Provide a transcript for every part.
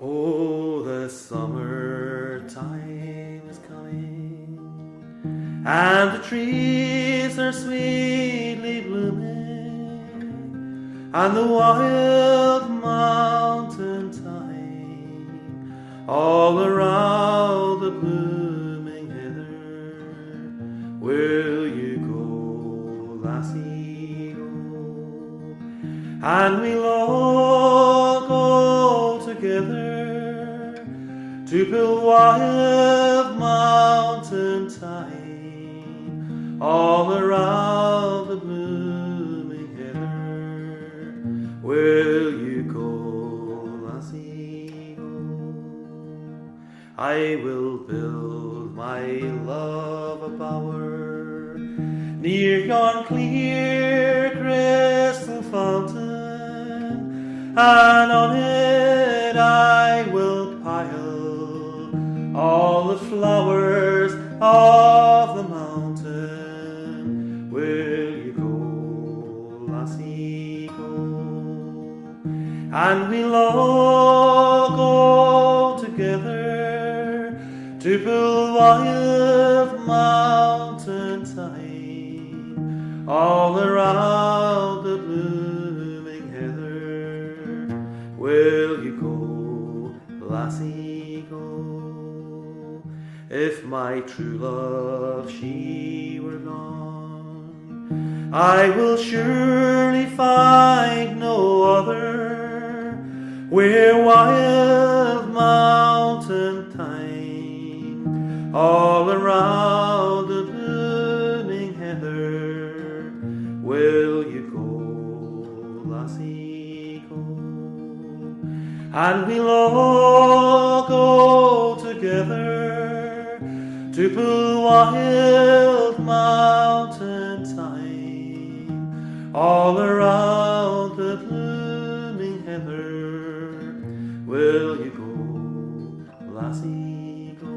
Oh, the summer time is coming, and the trees are sweetly blooming, and the wild mountain thyme all around the blooming heather. Will you go, lassie, go? And we'll all go together to build wild mountain thyme all around the blooming heather. Will you go, lassie, go? I will build my love a bower near yon clear crystal fountain, and on it I will pile all the flowers of the mountain. Will you go, lassie, go? And we'll all go together to build wild mountain thyme all around the blooming heather. Will you go, lassie, go? If my true love she were gone, I will surely find no other where wild mountain thyme all around the blooming heather. Will you go, lassie, go? And we'll all go together to pull wild mountain thyme all around the blooming heather. Will you go, lassie, go?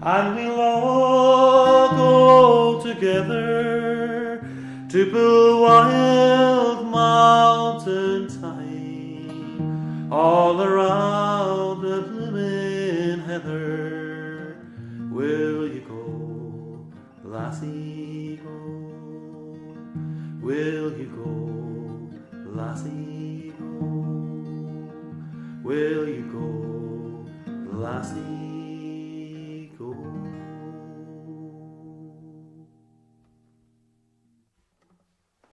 And we'll all go together to pull wild mountain thyme all around the blooming heather. Will you go, lassie, go? Will you go, lassie, go? Will you go, lassie?